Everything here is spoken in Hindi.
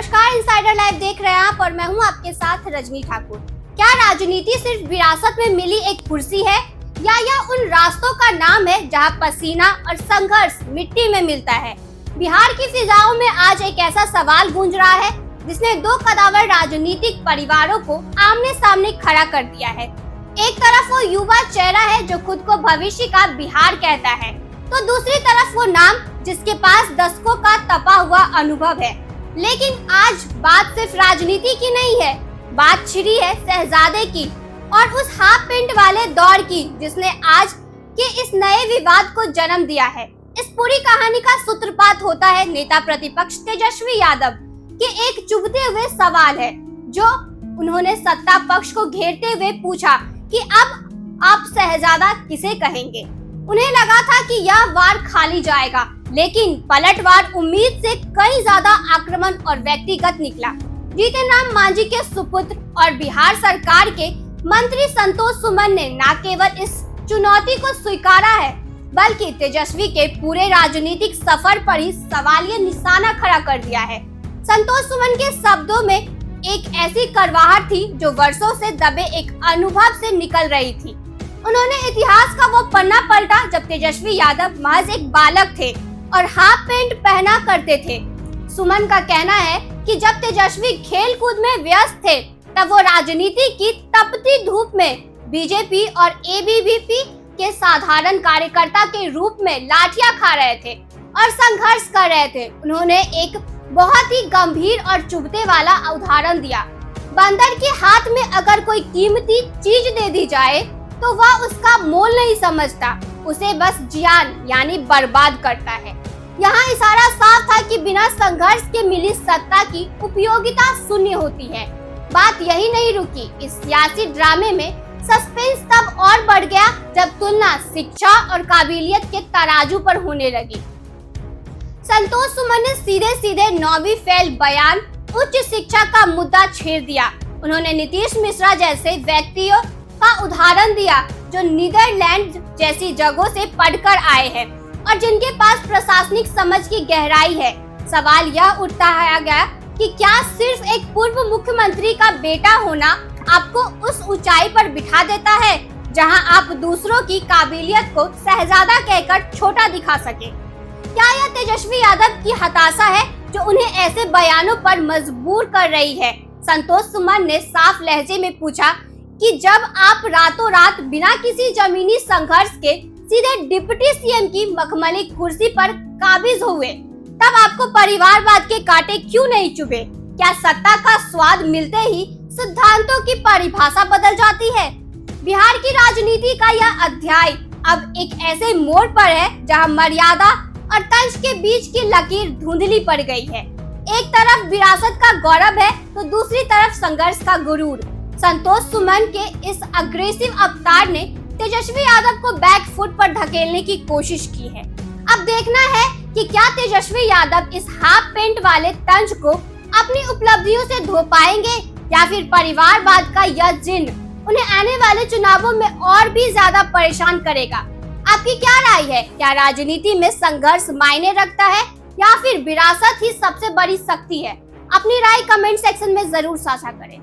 नमस्कार, इनसाइडर लाइव देख रहे हैं आप और मैं हूं आपके साथ रजनी ठाकुर। क्या राजनीति सिर्फ विरासत में मिली एक कुर्सी है या यह उन रास्तों का नाम है जहां पसीना और संघर्ष मिट्टी में मिलता है? बिहार की फिजाओं में आज एक ऐसा सवाल गूंज रहा है जिसने दो कदावर राजनीतिक परिवारों को आमने सामने खड़ा कर दिया है। एक तरफ वो युवा चेहरा है जो खुद को भविष्य का बिहार कहता है, तो दूसरी तरफ वो नाम जिसके पास दशकों का तपा हुआ अनुभव है। लेकिन आज बात सिर्फ राजनीति की नहीं है, बात छिड़ी है शहजादे की और उस हाफ पेंट वाले दौर की जिसने आज के इस नए विवाद को जन्म दिया है। इस पूरी कहानी का सूत्रपात होता है नेता प्रतिपक्ष तेजस्वी यादव के एक चुभते हुए सवाल है जो उन्होंने सत्ता पक्ष को घेरते हुए पूछा कि अब आप शहजादा किसे कहेंगे। उन्हें लगा था कि यह वार खाली जाएगा, लेकिन पलटवार उम्मीद से कई ज्यादा आक्रामक और व्यक्तिगत निकला। जीतन राम मांझी के सुपुत्र और बिहार सरकार के मंत्री संतोष सुमन ने न केवल इस चुनौती को स्वीकारा है बल्कि तेजस्वी के पूरे राजनीतिक सफर पर ही सवालिया निशाना खड़ा कर दिया है। संतोष सुमन के शब्दों में एक ऐसी करवाहट थी जो वर्षों से दबे एक अनुभव से निकल रही थी। उन्होंने इतिहास का वो पन्ना पलटा जब तेजस्वी यादव महज एक बालक थे और हाफ पेंट पहना करते थे। सुमन का कहना है कि जब तेजस्वी खेल कूद में व्यस्त थे तब वो राजनीति की तपती धूप में बीजेपी और एबीवीपी के साधारण कार्यकर्ता के रूप में लाठियां खा रहे थे और संघर्ष कर रहे थे। उन्होंने एक बहुत ही गंभीर और चुभते वाला उदाहरण दिया। बंदर के हाथ में अगर कोई कीमती चीज दे दी जाए तो वह उसका मोल नहीं समझता, उसे बस जियान यानी बर्बाद करता है। यहाँ इशारा साफ था कि बिना संघर्ष के मिली सत्ता की उपयोगिता शून्य होती है। बात यही नहीं रुकी, इस सियासी ड्रामे में सस्पेंस तब और बढ़ गया जब तुलना शिक्षा और काबिलियत के तराजू पर होने लगी। संतोष सुमन ने सीधे सीधे 9वीं फेल बयान उच्च शिक्षा का मुद्दा छेड़ दिया। उन्होंने नीतीश मिश्रा जैसे व्यक्तियों का उदाहरण दिया जो नीदरलैंड जैसी जगहों से पढ़कर आए हैं और जिनके पास प्रशासनिक समझ की गहराई है। सवाल यह उठाया गया कि क्या सिर्फ एक पूर्व मुख्यमंत्री का बेटा होना आपको उस ऊंचाई पर बिठा देता है जहां आप दूसरों की काबिलियत को शहजादा कहकर छोटा दिखा सके? क्या यह तेजस्वी यादव की हताशा है जो उन्हें ऐसे बयानों पर मजबूर कर रही है? संतोष सुमन ने साफ लहजे में पूछा कि जब आप रातों रात बिना किसी जमीनी संघर्ष के सीधे डिप्टी सीएम की मखमली कुर्सी पर काबिज हुए, तब आपको परिवारवाद के कांटे क्यों नहीं चुभे? क्या सत्ता का स्वाद मिलते ही सिद्धांतों की परिभाषा बदल जाती है? बिहार की राजनीति का यह अध्याय अब एक ऐसे मोड़ पर है जहां मर्यादा और तंज के बीच की लकीर धुंधली पड़ गई है। एक तरफ विरासत का गौरव है तो दूसरी तरफ संघर्ष का गुरूर। संतोष सुमन के इस अग्रेसिव अवतार ने तेजस्वी यादव को बैक फुट पर धकेलने की कोशिश की है। अब देखना है कि क्या तेजस्वी यादव इस हाफ पेंट वाले तंज को अपनी उपलब्धियों से धो पाएंगे या फिर परिवारवाद का यह जिन्न उन्हें आने वाले चुनावों में और भी ज्यादा परेशान करेगा। आपकी क्या राय है? क्या राजनीति में संघर्ष मायने रखता है या फिर विरासत ही सबसे बड़ी शक्ति है? अपनी राय कमेंट सेक्शन में जरूर साझा करें।